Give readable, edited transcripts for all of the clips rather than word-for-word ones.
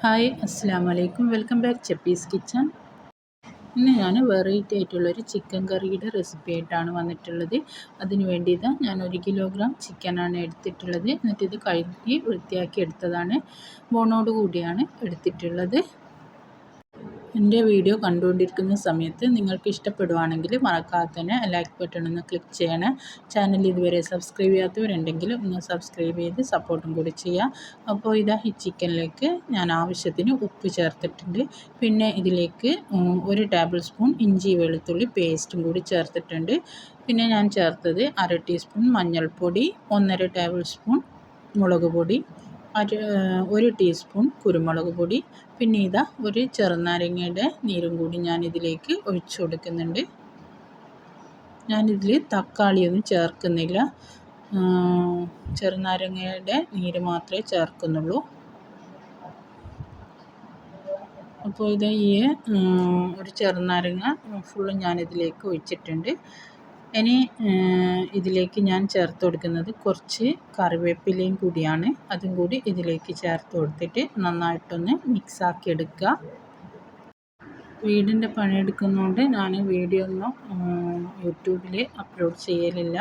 Hi അസ്സാം വലൈക്കും. Welcome back ചെപ്പീസ് കിച്ചൺ. ഇന്ന് ഞാൻ വെറൈറ്റി ആയിട്ടുള്ളൊരു ചിക്കൻ കറിയുടെ റെസിപ്പി ആയിട്ടാണ് വന്നിട്ടുള്ളത്. അതിന് വേണ്ടി ഞാൻ 1 കിലോഗ്രാം ചിക്കനാണ് എടുത്തിട്ടുള്ളത്. എന്നിട്ട് ഇത് കഴുകി വൃത്തിയാക്കി എടുത്തതാണ്. ബോണോട് കൂടിയാണ് എടുത്തിട്ടുള്ളത്. എൻ്റെ വീഡിയോ കണ്ടുകൊണ്ടിരിക്കുന്ന സമയത്ത് നിങ്ങൾക്ക് ഇഷ്ടപ്പെടുവാണെങ്കിൽ മറക്കാതെ തന്നെ ലൈക്ക് ബട്ടൺ ഒന്ന് ക്ലിക്ക് ചെയ്യണേ. ചാനൽ ഇതുവരെ സബ്സ്ക്രൈബ് ചെയ്യാത്തവരുണ്ടെങ്കിൽ ഒന്ന് സബ്സ്ക്രൈബ് ചെയ്ത് സപ്പോർട്ടും കൂടി ചെയ്യുക. അപ്പോൾ ഈ ചിക്കനിലേക്ക് ഞാൻ ആവശ്യത്തിന് ഉപ്പ് ചേർത്തിട്ടുണ്ട്. പിന്നെ ഇതിലേക്ക് 1 ടേബിൾ സ്പൂൺ ഇഞ്ചി വെളുത്തുള്ളി പേസ്റ്റും കൂടി ചേർത്തിട്ടുണ്ട്. പിന്നെ ഞാൻ ചേർത്തത് 1/2 ടീസ്പൂൺ മഞ്ഞൾപ്പൊടി, 1/2 ടേബിൾ സ്പൂൺ മുളക് പൊടി, 1 ടീസ്പൂൺ കുരുമുളക് പൊടി, പിന്നെ ഒരു ചെറുനാരങ്ങയുടെ നീരും കൂടി ഞാനിതിലേക്ക് ഒഴിച്ചു കൊടുക്കുന്നുണ്ട്. ഞാനിതിൽ തക്കാളിയൊന്നും ചേർക്കുന്നില്ല, ചെറുനാരങ്ങയുടെ നീര് മാത്രമേ ചേർക്കുന്നുള്ളൂ. അപ്പോൾ ഒരു ചെറുനാരങ്ങ ഫുള്ളും ഞാനിതിലേക്ക് ഒഴിച്ചിട്ടുണ്ട്. ഇനി ഇതിലേക്ക് ഞാൻ ചേർത്ത് കൊടുക്കുന്നത് കുറച്ച് കറിവേപ്പിലയും കൂടിയാണ്. അതും കൂടി ഇതിലേക്ക് ചേർത്ത് കൊടുത്തിട്ട് നന്നായിട്ടൊന്ന് മിക്സാക്കി എടുക്കുക. വീടിൻ്റെ പണിയെടുക്കുന്നതുകൊണ്ട് ഞാൻ വീഡിയോ ഒന്നും യൂട്യൂബിൽ അപ്ലോഡ് ചെയ്യലില്ല.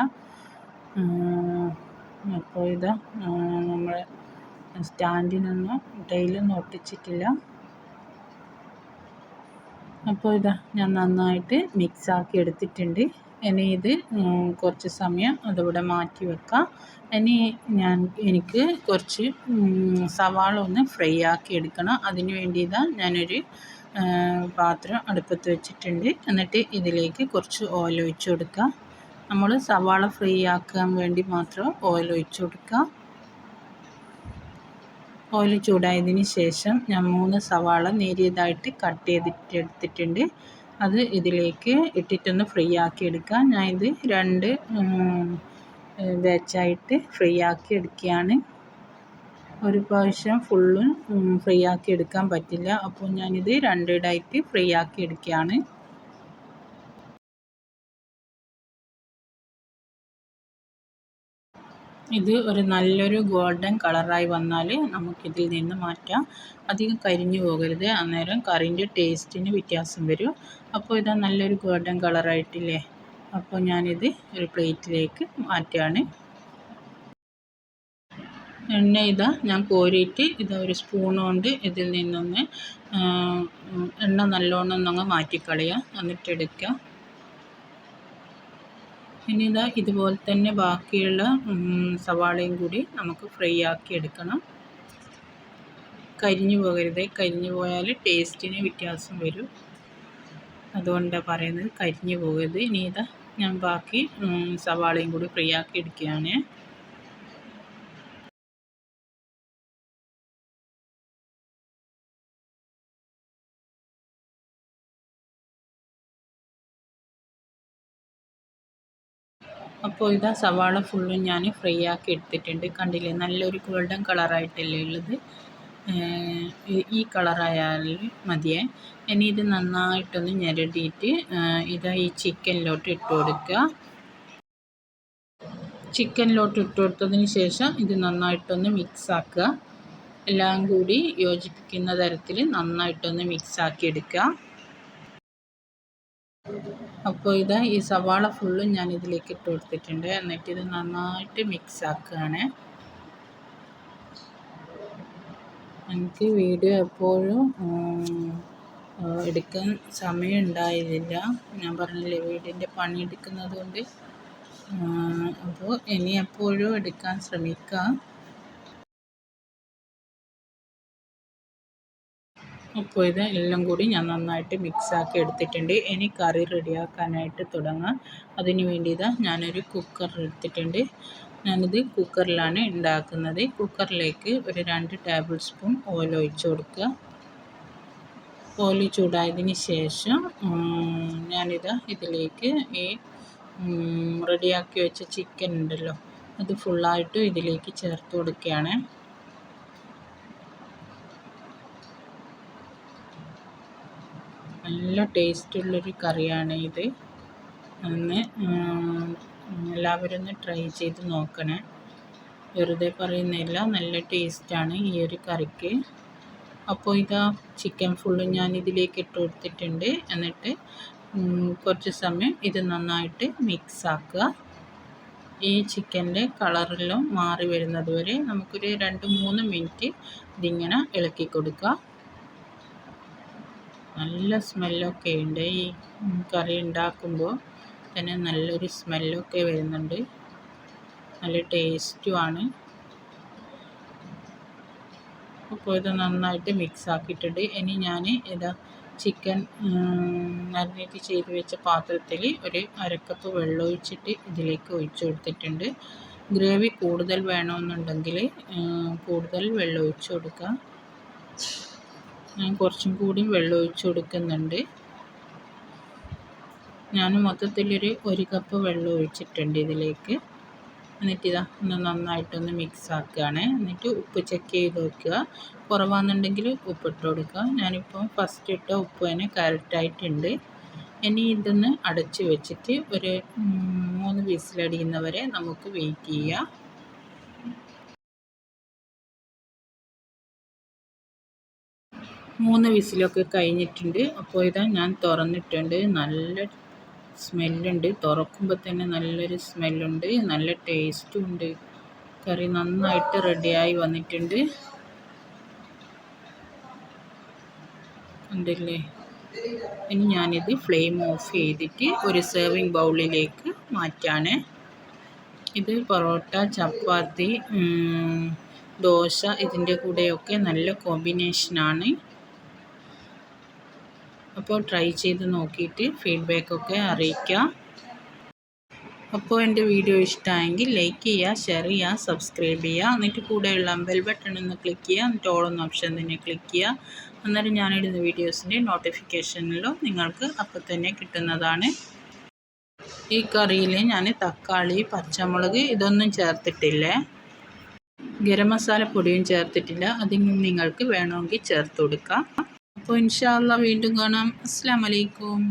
അപ്പോൾ നമ്മൾ സ്റ്റാൻഡിനൊന്നും ടൈലൊന്നും ഒട്ടിച്ചിട്ടില്ല. അപ്പോൾ ഞാൻ നന്നായിട്ട് മിക്സാക്കി എടുത്തിട്ടുണ്ട്. ഇനി ഇത് കുറച്ച് സമയം അതിവിടെ മാറ്റി വെക്കാം. ഇനി എനിക്ക് കുറച്ച് സവാള ഒന്ന് ഫ്രൈ ആക്കി എടുക്കണം. അതിന് വേണ്ടി ഞാനൊരു പാത്രം അടുപ്പത്ത് വെച്ചിട്ടുണ്ട്. എന്നിട്ട് ഇതിലേക്ക് കുറച്ച് ഓയിൽ ഒഴിച്ച് കൊടുക്കുക. നമ്മൾ സവാള ഫ്രൈ ആക്കാൻ വേണ്ടി മാത്രം ഓയിൽ ഒഴിച്ച് കൊടുക്കുക. ഓയിൽ ചൂടായതിന് ശേഷം ഞാൻ 3 സവാള നേരിയതായിട്ട് കട്ട് ചെയ്തിട്ട് എടുത്തിട്ടുണ്ട്. അത് ഇതിലേക്ക് ഇട്ടിട്ടൊന്ന് ഫ്രൈ ആക്കി എടുക്കാം. ഞാൻ ഇത് 2 ബാച്ചായിട്ട് ഫ്രൈ ആക്കി എടുക്കുകയാണ്. ഒരു പ്രാവശ്യം ഫുള്ളും ഫ്രൈ ആക്കി എടുക്കാൻ പറ്റില്ല. അപ്പോൾ ഞാനിത് 2 ഇടായിട്ട് ഫ്രൈ ആക്കി എടുക്കുകയാണ്. ഇത് ഒരു നല്ലൊരു ഗോൾഡൻ കളറായി വന്നാൽ നമുക്കിതിൽ നിന്ന് മാറ്റാം. അധികം കരിഞ്ഞു പോകരുത്, അന്നേരം കറിൻ്റെ ടേസ്റ്റിന് വ്യത്യാസം വരും. അപ്പോൾ നല്ലൊരു ഗോൾഡൻ കളറായിട്ടില്ലേ. അപ്പോൾ ഞാനിത് ഒരു പ്ലേറ്റിലേക്ക് മാറ്റുകയാണ്. എണ്ണ ഞാൻ കോരിയിട്ട് ഒരു സ്പൂൺ കൊണ്ട് ഇതിൽ നിന്നൊന്ന് എണ്ണ നല്ലോണം ഒന്നങ്ങ് മാറ്റിക്കളയുക, എന്നിട്ടെടുക്കുക. ഇനി ഇതുപോലെ തന്നെ ബാക്കിയുള്ള സവാളയും കൂടി നമുക്ക് ഫ്രൈ ആക്കി എടുക്കണം. കരിഞ്ഞു പോകരുത്, കരിഞ്ഞു പോയാൽ ടേസ്റ്റിന് വ്യത്യാസം വരും. അതുകൊണ്ടാണ് പറയുന്നത്, കരിഞ്ഞു പോകരുത്. ഇനി ഞാൻ ബാക്കി സവാളയും കൂടി ഫ്രൈ ആക്കി എടുക്കുകയാണ്. അപ്പോൾ സവാള ഫുള്ളും ഞാൻ ഫ്രൈ ആക്കി എടുത്തിട്ടുണ്ട്. കണ്ടില്ലേ, നല്ലൊരു ഗോൾഡൻ കളറായിട്ടല്ലേ ഉള്ളത്. ഈ കളറായാൽ മതിയേ. ഇനി ഇത് നന്നായിട്ടൊന്ന് ഞെരടിയിട്ട് ഈ ചിക്കനിലോട്ട് ഇട്ട് കൊടുക്കുക. ചിക്കനിലോട്ട് ഇട്ട് കൊടുത്തതിന് ശേഷം ഇത് നന്നായിട്ടൊന്ന് മിക്സാക്കുക. എല്ലാം കൂടി യോജിപ്പിക്കുന്ന തരത്തിൽ നന്നായിട്ടൊന്ന് മിക്സാക്കി എടുക്കുക. അപ്പോൾ ഈ സവാള ഫുള്ളും ഞാൻ ഇതിലേക്ക് ഇട്ട് കൊടുത്തിട്ടുണ്ട്. എന്നിട്ട് ഇത് നന്നായിട്ട് മിക്സ് ആക്കുകയാണ്. എനിക്ക് വീഡിയോ എപ്പോഴും എടുക്കാൻ സമയം ഉണ്ടായിരുന്നില്ല. ഞാൻ പറഞ്ഞില്ലേ, വീടിൻ്റെ പണിയെടുക്കുന്നത് കൊണ്ട്. അപ്പോൾ ഇനി എപ്പോഴും എടുക്കാൻ ശ്രമിക്കാം. അപ്പോൾ എല്ലാം കൂടി ഞാൻ നന്നായിട്ട് മിക്സാക്കി എടുത്തിട്ടുണ്ട്. ഇനി കറി റെഡിയാക്കാനായിട്ട് തുടങ്ങാം. അതിന് വേണ്ടി ഞാനൊരു കുക്കർ എടുത്തിട്ടുണ്ട്. ഞാനിത് കുക്കറിലാണ് ഉണ്ടാക്കുന്നത്. കുക്കറിലേക്ക് ഒരു 2 ടേബിൾ സ്പൂൺ ഓയിൽ ഒഴിച്ച് കൊടുക്കുക. ഓയിൽ ചൂടായതിന് ശേഷം ഇതിലേക്ക് ഈ റെഡിയാക്കി വെച്ച ചിക്കൻ ഉണ്ടല്ലോ, അത് ഫുള്ളായിട്ടും ഇതിലേക്ക് ചേർത്ത് കൊടുക്കുകയാണ്. നല്ല ടേസ്റ്റുള്ളൊരു കറിയാണ് ഇത്. എല്ലാവരും ഒന്ന് ട്രൈ ചെയ്ത് നോക്കണേ. വെറുതെ പറയുന്നില്ല, നല്ല ടേസ്റ്റാണ് ഈ ഒരു കറിക്ക്. അപ്പോൾ ഇതാ ചിക്കൻ ഫുള്ള് ഞാൻ ഇതിലേക്ക് ഇട്ട് കൊടുത്തിട്ടുണ്ട്. എന്നിട്ട് കുറച്ച് സമയം ഇത് നന്നായിട്ട് മിക്സ് ആക്കുക. ഈ ചിക്കൻ്റെ കളറെല്ലാം മാറി വരുന്നത് വരെ നമുക്കൊരു 2-3 മിനിറ്റ് ഇതിങ്ങനെ ഇളക്കി കൊടുക്കുക. നല്ല സ്മെല്ലൊക്കെ ഉണ്ട്. ഈ കറി ഉണ്ടാക്കുമ്പോൾ തന്നെ നല്ലൊരു സ്മെല്ലൊക്കെ വരുന്നുണ്ട്. നല്ല ടേസ്റ്റുമാണ്. അപ്പോൾ ഇത് നന്നായിട്ട് മിക്സ് ആക്കിയിട്ടുണ്ട്. ഇനി ഞാൻ ഇതാ ചിക്കൻ മാരിനേറ്റ് ചെയ്ത് വെച്ച പാത്രത്തിൽ ഒരു 1/2 കപ്പ് വെള്ളം ഒഴിച്ചിട്ട് ഇതിലേക്ക് ഒഴിച്ചു കൊടുത്തിട്ടുണ്ട്. ഗ്രേവി കൂടുതൽ വേണമെന്നുണ്ടെങ്കിൽ കൂടുതൽ വെള്ളം ഒഴിച്ചു കൊടുക്കുക. ഞാൻ കുറച്ചും കൂടി വെള്ളം ഒഴിച്ചു കൊടുക്കുന്നുണ്ട്. ഞാൻ മൊത്തത്തിലൊരു 1 കപ്പ് വെള്ളം ഒഴിച്ചിട്ടുണ്ട് ഇതിലേക്ക്. എന്നിട്ട് ഇതാ നന്നായിട്ടൊന്ന് മിക്സ് ആക്കുകയാണ്. എന്നിട്ട് ഉപ്പ് ചെക്ക് ചെയ്ത് നോക്കുക. കുറവാണെന്നുണ്ടെങ്കിൽ ഉപ്പിട്ട് കൊടുക്കുക. ഞാനിപ്പോൾ ഫസ്റ്റ് ഇട്ട ഉപ്പ് തന്നെ കറക്റ്റായിട്ടുണ്ട്. ഇനി ഇതൊന്ന് അടച്ച് വെച്ചിട്ട് ഒരു 3 വിസിലടിയുന്നവരെ നമുക്ക് വെയിറ്റ് ചെയ്യാം. 3 വിസിലൊക്കെ കഴിഞ്ഞിട്ടുണ്ട്. അപ്പോൾ ഇതാ ഞാൻ തുറന്നിട്ടുണ്ട്. നല്ല സ്മെല്ലുണ്ട്. തുറക്കുമ്പോൾ തന്നെ നല്ലൊരു സ്മെല്ലുണ്ട്. നല്ല ടേസ്റ്റും ഉണ്ട്. കറി നന്നായിട്ട് റെഡിയായി വന്നിട്ടുണ്ട്. ഉണ്ടല്ലേ. ഇനി ഞാനിത് ഫ്ലെയിം ഓഫ് ചെയ്തിട്ട് ഒരു സെർവിങ് ബൗളിലേക്ക് മാറ്റാണ്. ഇത് പൊറോട്ട, ചപ്പാത്തി, ദോശ ഇതിൻ്റെ കൂടെയൊക്കെ നല്ല കോമ്പിനേഷനാണ്. അപ്പോൾ ട്രൈ ചെയ്ത് നോക്കിയിട്ട് ഫീഡ്ബാക്കൊക്കെ അറിയിക്കുക. അപ്പോൾ എൻ്റെ വീഡിയോ ഇഷ്ടമായെങ്കിൽ ലൈക്ക് ചെയ്യുക, ഷെയർ ചെയ്യുക, സബ്സ്ക്രൈബ് ചെയ്യുക. എന്നിട്ട് കൂടെയുള്ള ബെൽ ബട്ടൺ ഒന്ന് ക്ലിക്ക് ചെയ്യുക. എന്നിട്ട് ഓൾ എന്ന ഓപ്ഷൻ തന്നെ ക്ലിക്ക് ചെയ്യുക. അന്നേരം ഞാനിടുന്ന വീഡിയോസിൻ്റെ നോട്ടിഫിക്കേഷനിലും നിങ്ങൾക്ക് അപ്പോൾ തന്നെ കിട്ടുന്നതാണ്. ഈ കറിയിൽ ഞാൻ തക്കാളി, പച്ചമുളക് ഇതൊന്നും ചേർത്തിട്ടില്ലേ. ഗരം മസാല പൊടിയും ചേർത്തിട്ടില്ല. അതിന് നിങ്ങൾക്ക് വേണമെങ്കിൽ ചേർത്ത് കൊടുക്കാം. അപ്പോൾ ഇൻഷാ അല്ലാഹ് വീണ്ടും കാണാം. അസ്സലാമു അലൈക്കും.